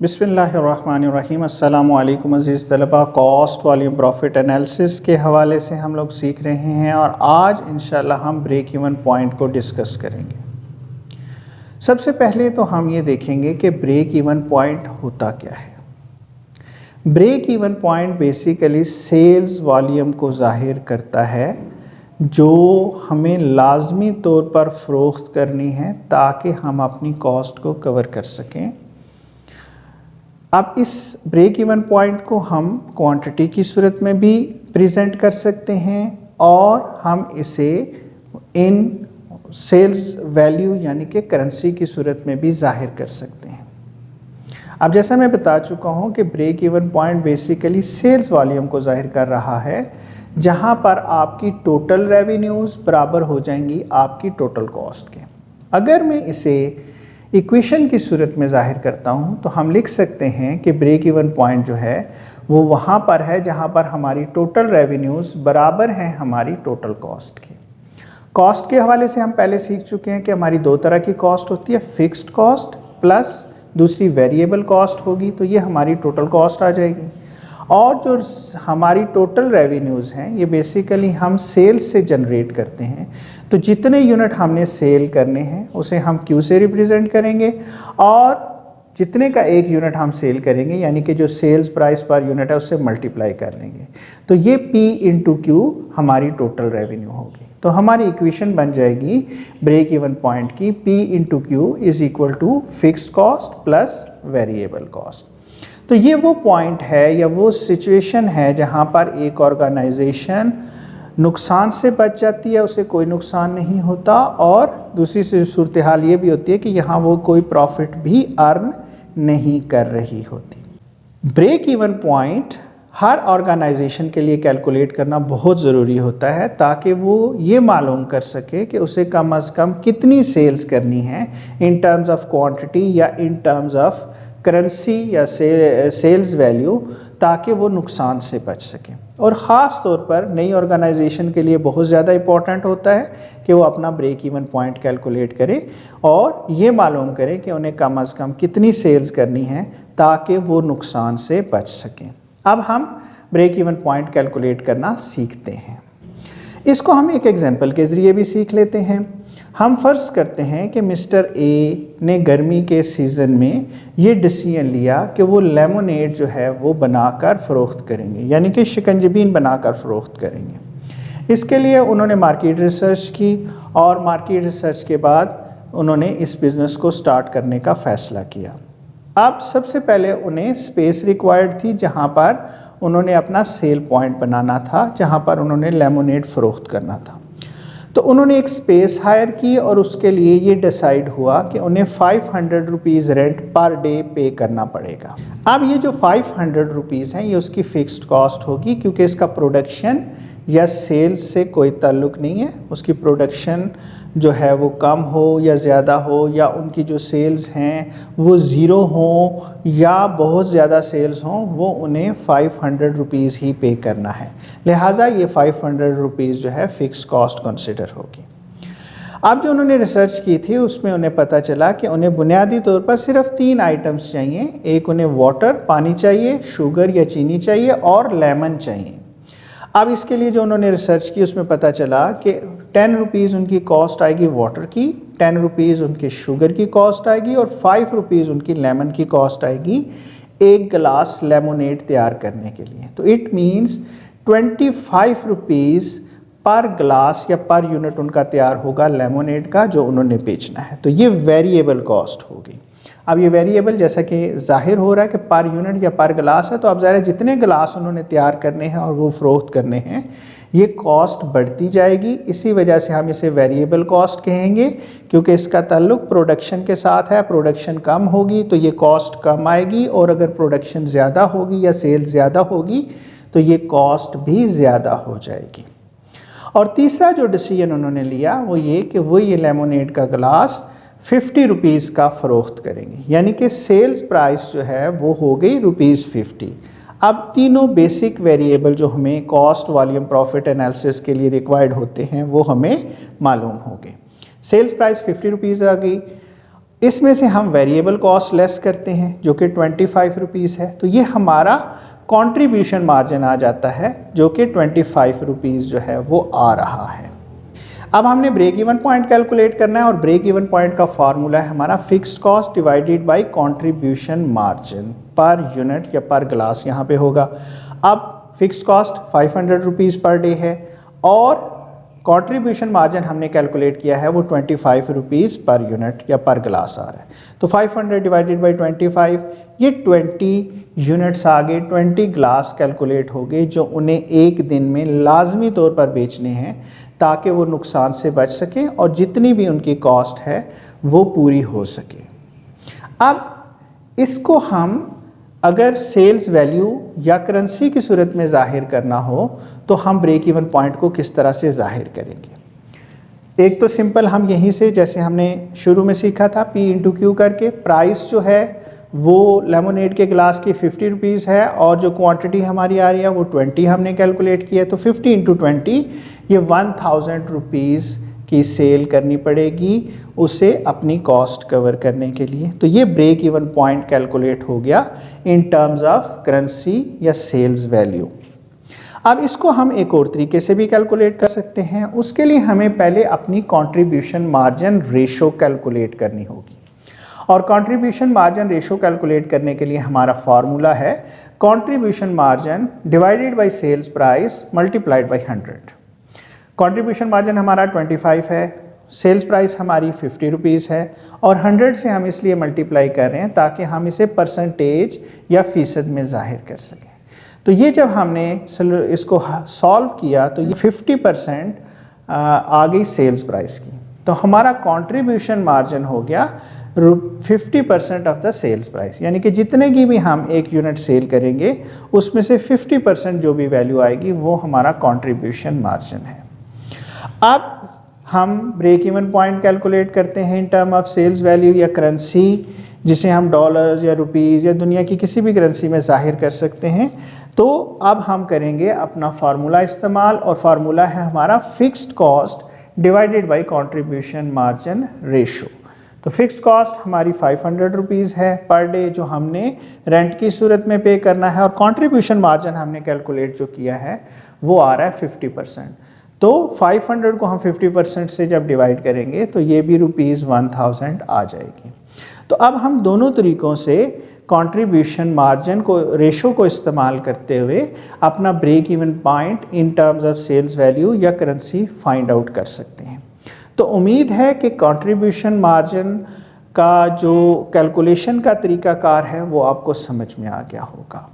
बिस्मिल्लाहिर्रहमानिर्रहीम। अस्सलामु अलैकुम अज़ीज़ तलबा। कॉस्ट वॉल्यूम प्रॉफिट एनालिसिस के हवाले से हम लोग सीख रहे हैं और आज इंशाल्लाह हम ब्रेक इवन पॉइंट को डिस्कस करेंगे। सबसे पहले तो हम ये देखेंगे कि ब्रेक इवन पॉइंट होता क्या है। Break even point basically sales volume को ज़ाहिर करता है जो हमें लाजमी तौर पर फ़रोख्त करनी है ताकि हम अपनी कॉस्ट को कवर कर सकें। अब इस ब्रेक इवन पॉइंट को हम क्वांटिटी की सूरत में भी प्रेजेंट कर सकते हैं और हम इसे इन सेल्स वैल्यू यानी कि करेंसी की सूरत में भी जाहिर कर सकते हैं। अब जैसा मैं बता चुका हूं कि break even point basically sales volume को जाहिर कर रहा है जहां पर आपकी टोटल रेवेन्यूज़ बराबर हो जाएंगी आपकी टोटल कॉस्ट के। अगर मैं इसे इक्वेशन की सूरत में जाहिर करता हूं तो हम लिख सकते हैं कि ब्रेक इवन पॉइंट जो है वो वहां पर है जहां पर हमारी टोटल रेवेन्यूज़ बराबर हैं हमारी टोटल कॉस्ट के। कॉस्ट के हवाले से हम पहले सीख चुके हैं कि हमारी दो तरह की कॉस्ट होती है, फिक्स्ड कॉस्ट प्लस दूसरी वेरिएबल कॉस्ट होगी, तो ये हमारी टोटल कॉस्ट आ जाएगी। और जो हमारी टोटल रेवेन्यूज़ हैं ये बेसिकली हम सेल्स से जनरेट करते हैं, तो जितने यूनिट हमने सेल करने हैं उसे हम क्यू से रिप्रेजेंट करेंगे और जितने का एक यूनिट हम सेल करेंगे यानी कि जो सेल्स प्राइस पर यूनिट है उससे मल्टीप्लाई कर लेंगे, तो ये P इंटू क्यू हमारी टोटल रेवेन्यू होगी। तो हमारी इक्वेशन बन जाएगी ब्रेक इवन पॉइंट की P into Q is equal to fixed cost plus variable cost. तो ये वो पॉइंट है या वो सिचुएशन है जहाँ पर एक ऑर्गेनाइजेशन नुकसान से बच जाती है, उसे कोई नुकसान नहीं होता, और दूसरी सूरत हाल ये भी होती है कि यहाँ वो कोई प्रॉफिट भी अर्न नहीं कर रही होती। ब्रेक इवन पॉइंट हर ऑर्गेनाइजेशन के लिए कैलकुलेट करना बहुत ज़रूरी होता है ताकि वो ये मालूम कर सके कि उसे कम से कम कितनी सेल्स करनी है इन टर्म्स ऑफ क्वांटिटी या इन टर्म्स ऑफ करेंसी या सेल्स वैल्यू, ताकि वो नुकसान से बच सके। और ख़ास तौर पर नई ऑर्गेनाइजेशन के लिए बहुत ज़्यादा इम्पॉर्टेंट होता है कि वो अपना ब्रेक इवन पॉइंट कैलकुलेट करे और ये मालूम करे कि उन्हें कम से कम कितनी सेल्स करनी है ताकि वो नुकसान से बच सकें। अब हम ब्रेक इवन पॉइंट कैलकुलेट करना सीखते हैं। इसको हम एक एग्जाम्पल के ज़रिए भी सीख लेते हैं। हम फ़र्ज़ करते हैं कि मिस्टर ए ने गर्मी के सीज़न में ये डिसीजन लिया कि वो लेमोनेड जो है वो बनाकर फ़रोख्त करेंगे, यानी कि शिकंजबीन बनाकर फ़रोख्त करेंगे। इसके लिए उन्होंने मार्केट रिसर्च की और मार्केट रिसर्च के बाद उन्होंने इस बिज़नेस को स्टार्ट करने का फ़ैसला किया। अब सबसे पहले उन्हें स्पेस रिक्वायर्ड थी जहाँ पर उन्होंने अपना सेल पॉइंट बनाना था, जहाँ पर उन्होंने लेमोनेड फ़रोख्त करना था। तो उन्होंने एक स्पेस हायर की और उसके लिए ये डिसाइड हुआ कि उन्हें 500 रुपीज़ रेंट पर डे पे करना पड़ेगा। अब ये जो 500 रुपीज़ हैं ये उसकी फ़िक्स्ड कॉस्ट होगी क्योंकि इसका प्रोडक्शन या सेल्स से कोई ताल्लुक़ नहीं है। उसकी प्रोडक्शन जो है वो कम हो या ज़्यादा हो, या उनकी जो सेल्स हैं वो ज़ीरो हो या बहुत ज़्यादा सेल्स हों, वो उन्हें 500 रुपीज़ ही पे करना है। लिहाजा ये 500 रुपीज़ जो है फ़िक्स कॉस्ट कंसिडर होगी। अब जो उन्होंने रिसर्च की थी उसमें उन्हें पता चला कि उन्हें बुनियादी तौर पर सिर्फ 3 आइटम्स चाहिए। एक उन्हें वाटर पानी चाहिए, शुगर या चीनी चाहिए और लेमन चाहिए। अब इसके लिए जो उन्होंने रिसर्च की उसमें पता चला कि 10 रुपीज़ उनकी कॉस्ट आएगी वाटर की, 10 रुपीज़ उनकी शुगर की कॉस्ट आएगी और 5 रुपीज़ उनकी लेमन की कॉस्ट आएगी एक गिलास लेमोनेड तैयार करने के लिए। तो इट मीन्स 25 रुपीज़ पर ग्लास या पर यूनिट उनका तैयार होगा लेमोनेड का जो उन्होंने बेचना है। तो ये वेरिएबल कॉस्ट होगी। अब ये वेरिएबल जैसा कि जाहिर हो रहा है कि पर यूनिट या पर गिलास है, तो अब ज़ाहिर है जितने गिलास उन्होंने तैयार करने हैं और वो फ़रोख्त करने हैं ये कॉस्ट बढ़ती जाएगी। इसी वजह से हम इसे वेरिएबल कॉस्ट कहेंगे क्योंकि इसका ताल्लुक प्रोडक्शन के साथ है। प्रोडक्शन कम होगी तो ये कॉस्ट कम आएगी और अगर प्रोडक्शन ज़्यादा होगी या सेल ज़्यादा होगी तो ये कॉस्ट भी ज़्यादा हो जाएगी। और तीसरा जो डिसीजन उन्होंने लिया वो ये कि वो ये लेमोनेड का गिलास 50 रुपीज़ का फ़रोख्त करेंगे, यानी कि सेल्स प्राइस जो है वो हो गई ₹50। अब तीनों बेसिक वेरिएबल जो हमें कॉस्ट वॉल्यूम प्रॉफिट एनालिसिस के लिए रिक्वायर्ड होते हैं वो हमें मालूम हो गए। सेल्स प्राइस 50 रुपीज़ आ गई, इसमें से हम वेरिएबल कॉस्ट लेस करते हैं जो कि 25 रुपीज़ है, तो ये हमारा कंट्रीब्यूशन मार्जिन आ जाता है जो कि 25 रुपीज़ जो है वो आ रहा है। अब हमने ब्रेक इवन पॉइंट कैलकुलेट करना है और ब्रेक इवन पॉइंट का फार्मूला है हमारा fixed cost divided by contribution margin per unit या पर ग्लास यहाँ पे होगा। अब fixed cost 500 rupees per day है और कंट्रीब्यूशन मार्जिन हमने कैलकुलेट किया है वो 25 रुपीज़ पर यूनिट या पर ग्लास आ रहा है। तो 500 डिवाइडेड बाई 25, ये 20 यूनिट्स आ गए, 20 ग्लास कैलकुलेट हो गए जो उन्हें एक दिन में लाजमी तौर पर बेचने हैं ताकि वो नुकसान से बच सकें और जितनी भी उनकी कॉस्ट है वो पूरी हो सके। अब इसको हम अगर सेल्स वैल्यू या करेंसी की सूरत में ज़ाहिर करना हो तो हम ब्रेक इवन पॉइंट को किस तरह से ज़ाहिर करेंगे। एक तो सिंपल हम यहीं से जैसे हमने शुरू में सीखा था P इंटू क्यू करके, प्राइस जो है वो लेमोनेड के ग्लास की 50 रुपीज़ है और जो क्वांटिटी हमारी आ रही है वो 20 हमने कैलकुलेट किया है, तो 50 इंटू 20 ये 1000 रुपीज़ की सेल करनी पड़ेगी उसे अपनी कॉस्ट कवर करने के लिए। तो ये ब्रेक इवन पॉइंट कैलकुलेट हो गया इन टर्म्स ऑफ करेंसी या सेल्स वैल्यू। अब इसको हम एक और तरीके से भी कैलकुलेट कर सकते हैं। उसके लिए हमें पहले अपनी कंट्रीब्यूशन मार्जिन रेशो कैलकुलेट करनी होगी और कंट्रीब्यूशन मार्जिन रेशो कैलकुलेट करने के लिए हमारा फार्मूला है contribution margin divided by sales price multiplied by 100। Contribution margin हमारा 25 है, सेल्स प्राइस हमारी 50 रुपीज़ है और 100 से हम इसलिए मल्टीप्लाई कर रहे हैं ताकि हम इसे परसेंटेज या फीसद में ज़ाहिर कर सकें। तो ये जब हमने इसको सॉल्व किया तो ये 50% आ गई सेल्स प्राइस की, तो हमारा कंट्रीब्यूशन मार्जिन हो गया 50% ऑफ द सेल्स प्राइस, यानी कि जितने की भी हम एक यूनिट सेल करेंगे उसमें से 50% जो भी वैल्यू आएगी वो हमारा कंट्रीब्यूशन मार्जिन है। अब हम ब्रेक इवन पॉइंट कैलकुलेट करते हैं in term of sales value या करेंसी, जिसे हम डॉलर्स या रुपीज़ या दुनिया की किसी भी करेंसी में ज़ाहिर कर सकते हैं। तो अब हम करेंगे अपना फार्मूला इस्तेमाल और फार्मूला है हमारा fixed cost divided by contribution margin ratio. तो फिक्स्ड कॉस्ट हमारी 500 रुपीज़ है पर डे जो हमने रेंट की सूरत में पे करना है और कंट्रीब्यूशन मार्जिन हमने कैलकुलेट जो किया है वो आ रहा है 50%। तो 500 को हम 50% से जब डिवाइड करेंगे तो ये भी ₹1000 आ जाएगी। तो अब हम दोनों तरीक़ों से कंट्रीब्यूशन मार्जिन को रेशो को इस्तेमाल करते हुए अपना break even point in terms of sales value या करेंसी फाइंड आउट कर सकते हैं। तो उम्मीद है कि कंट्रीब्यूशन मार्जिन का जो कैलकुलेशन का तरीकाकार है वो आपको समझ में आ गया होगा।